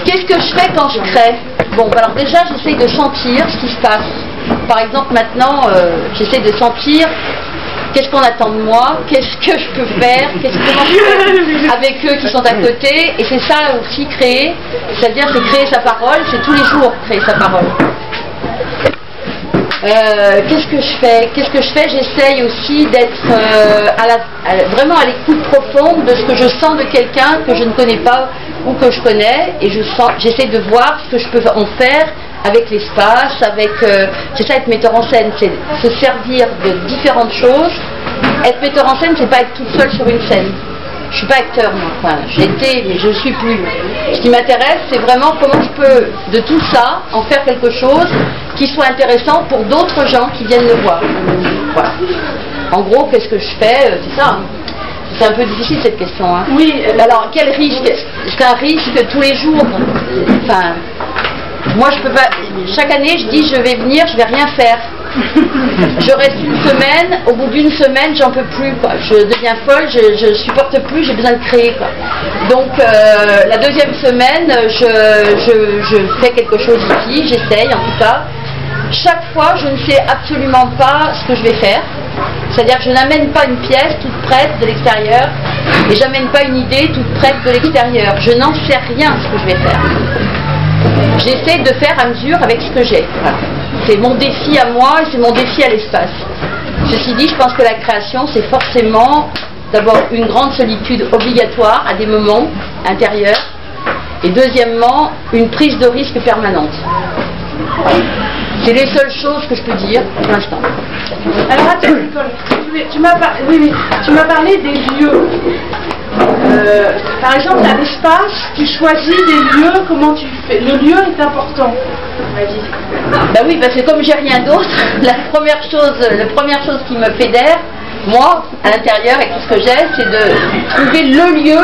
Qu'est-ce que je fais quand je crée? Bon, alors déjà, j'essaye de sentir ce qui se passe. Par exemple, maintenant, j'essaye de sentir qu'est-ce qu'on attend de moi, qu'est-ce que je peux faire, comment je fais avec eux qui sont à côté. Et c'est ça aussi créer, c'est-à-dire c'est créer sa parole, c'est tous les jours créer sa parole. Qu'est-ce que je fais? J'essaye aussi d'être vraiment à l'écoute profonde de ce que je sens de quelqu'un que je ne connais pas ou que je connais, et j'essaie de voir ce que je peux en faire avec l'espace, c'est ça être metteur en scène, c'est se servir de différentes choses. Être metteur en scène, c'est pas être toute seule sur une scène. Je suis pas acteur, moi. Enfin, j'étais, mais je suis plus. Ce qui m'intéresse, c'est vraiment comment je peux, de tout ça, en faire quelque chose qui soit intéressant pour d'autres gens qui viennent le voir. Voilà. En gros, qu'est-ce que je fais? C'est ça. C'est un peu difficile cette question. Hein. Oui. Alors, quel risque? C'est un risque tous les jours. Enfin, moi, je peux pas. Chaque année, je dis, je vais venir, je vais rien faire. Je reste une semaine, au bout d'une semaine, j'en peux plus, quoi. Je deviens folle, je supporte plus, j'ai besoin de créer, quoi. Donc la deuxième semaine, je fais quelque chose ici, j'essaye en tout cas. Chaque fois, je ne sais absolument pas ce que je vais faire. C'est-à-dire que je n'amène pas une pièce toute prête de l'extérieur et j'amène pas une idée toute prête de l'extérieur. Je n'en sais rien ce que je vais faire. J'essaie de faire à mesure avec ce que j'ai. Voilà. C'est mon défi à moi et c'est mon défi à l'espace. Ceci dit, je pense que la création, c'est forcément d'abord une grande solitude obligatoire à des moments intérieurs et deuxièmement, une prise de risque permanente. C'est les seules choses que je peux dire pour l'instant. Alors attends, Nicole, tu m'as parlé des lieux. Par exemple, à l'espace, tu choisis des lieux, comment tu fais? Le lieu est important. Vas-y. Ben oui, parce que comme j'ai rien d'autre, la première chose qui me fédère, moi, à l'intérieur, et tout ce que j'ai, c'est de trouver le lieu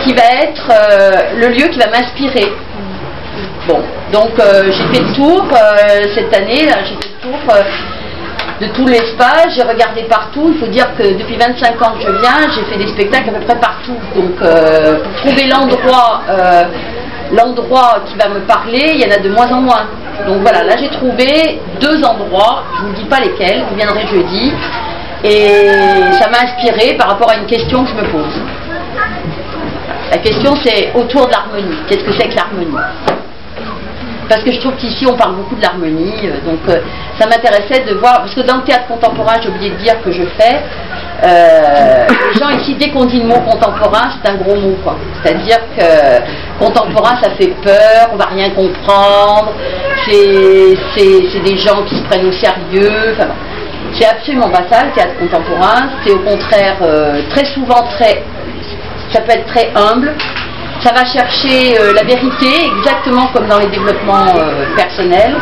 qui va être le lieu qui va m'inspirer. Bon, donc j'ai fait le tour cette année, là, j'ai fait le tour de tout l'espace, j'ai regardé partout. Il faut dire que depuis 25 ans que je viens, j'ai fait des spectacles à peu près partout. Donc pour trouver l'endroit qui va me parler, il y en a de moins en moins. Donc voilà, là j'ai trouvé 2 endroits, je ne vous dis pas lesquels, vous viendrez jeudi, et ça m'a inspiré par rapport à une question que je me pose. La question c'est autour de l'harmonie, qu'est-ce que c'est que l'harmonie? Parce que je trouve qu'ici on parle beaucoup de l'harmonie, donc ça m'intéressait de voir, parce que dans le théâtre contemporain, j'ai oublié de dire que je fais, les gens ici, dès qu'on dit le mot contemporain, c'est un gros mot, quoi. C'est-à-dire que contemporain, ça fait peur, on va rien comprendre, c'est des gens qui se prennent au sérieux, enfin bon. C'est absolument pas ça, le théâtre contemporain, c'est au contraire très souvent ça peut être très humble. Ça va chercher la vérité, exactement comme dans les développements personnels.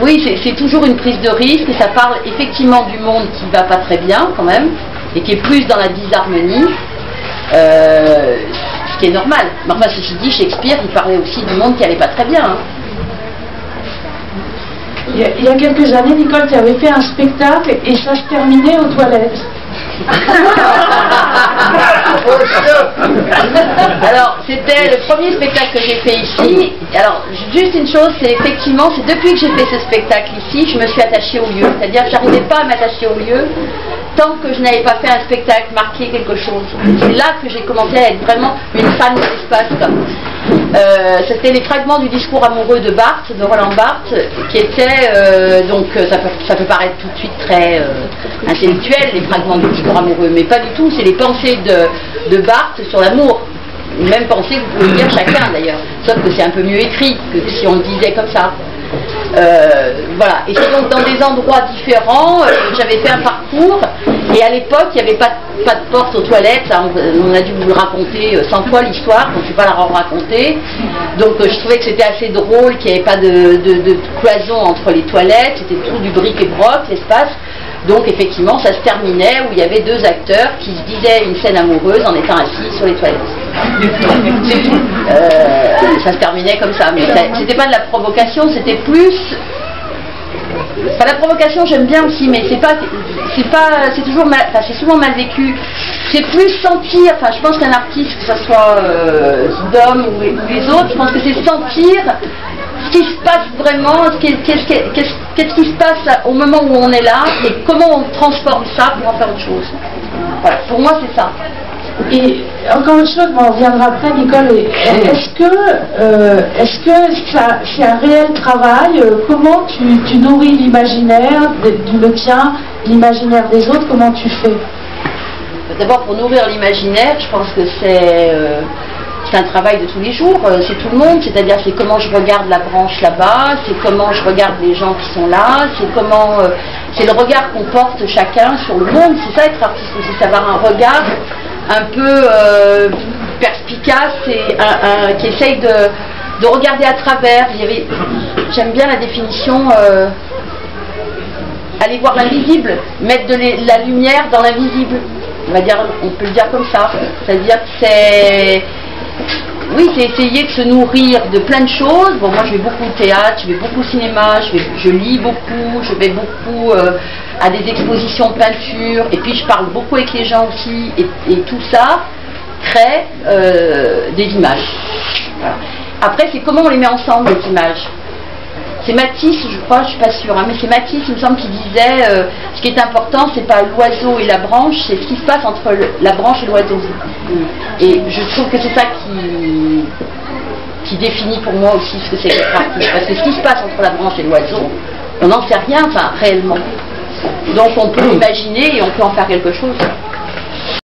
Oui, c'est toujours une prise de risque, et ça parle effectivement du monde qui va pas très bien quand même, et qui est plus dans la disharmonie, ce qui est normal. Mais enfin, ceci dit, Shakespeare, il parlait aussi du monde qui allait pas très bien. Hein. Il y a quelques années, Nicole, tu avais fait un spectacle et ça se terminait aux toilettes. Alors, c'était le premier spectacle que j'ai fait ici. Alors, juste une chose, c'est effectivement, c'est depuis que j'ai fait ce spectacle ici, je me suis attachée au lieu. C'est-à-dire que je n'arrivais pas à m'attacher au lieu tant que je n'avais pas fait un spectacle, marqué quelque chose. C'est là que j'ai commencé à être vraiment une fan de l'espace. C'était les fragments du discours amoureux de Barthes, de Roland Barthes, qui étaient, donc ça peut paraître tout de suite très intellectuel, les fragments du discours amoureux, mais pas du tout, c'est les pensées de Barthes sur l'amour. Même pensée que vous pouvez lire chacun d'ailleurs, sauf que c'est un peu mieux écrit que si on le disait comme ça. Voilà, et c'est donc dans des endroits différents, j'avais fait un parcours, et à l'époque il n'y avait pas de porte aux toilettes, ça, on a dû vous le raconter 100 fois l'histoire, donc je ne vais pas la raconter. Donc je trouvais que c'était assez drôle qu'il n'y avait pas de cloison entre les toilettes, c'était tout du bric-et-broc, l'espace. Donc effectivement ça se terminait où il y avait 2 acteurs qui se disaient une scène amoureuse en étant assis sur les toilettes. C'est tout. Ça se terminait comme ça, mais c'était pas de la provocation, c'était plus Enfin, la provocation, j'aime bien aussi, mais c'est toujours c'est souvent mal vécu. C'est plus sentir, enfin, je pense qu'un artiste, que ce soit Dom ou les autres, je pense que c'est sentir ce qui se passe vraiment, qu'est-ce qui se passe au moment où on est là, et comment on transforme ça pour en faire autre chose. Voilà, pour moi, c'est ça. Et encore une chose, on reviendra après, Nicole. Est-ce que c'est un réel travail? Comment tu nourris l'imaginaire le tien, l'imaginaire des autres? Comment tu fais? D'abord, pour nourrir l'imaginaire, je pense que c'est un travail de tous les jours. C'est tout le monde. C'est-à-dire, c'est comment je regarde la branche là-bas, c'est comment je regarde les gens qui sont là, c'est le regard qu'on porte chacun sur le monde. C'est ça être artiste aussi, c'est avoir un regard un peu perspicace et qui essaye de regarder à travers. J'aime bien la définition aller voir l'invisible, mettre de la lumière dans l'invisible. On peut le dire comme ça. C'est-à-dire que c'est essayer de se nourrir de plein de choses. Bon, moi je vais beaucoup au théâtre, je vais beaucoup au cinéma, je lis beaucoup, je vais beaucoup à des expositions de peinture, et puis je parle beaucoup avec les gens aussi, et tout ça crée des images. Voilà. Après, c'est comment on les met ensemble, les images. C'est Matisse, je crois, je suis pas sûre, hein, mais c'est Matisse, il me semble, qui disait ce qui est important, c'est pas l'oiseau et la branche, c'est ce qui se passe entre la branche et l'oiseau. Et je trouve que c'est ça qui définit pour moi aussi ce que c'est qu'être artiste. Parce que ce qui se passe entre la branche et l'oiseau, on n'en sait rien, enfin, réellement. Donc on peut l'imaginer et on peut en faire quelque chose.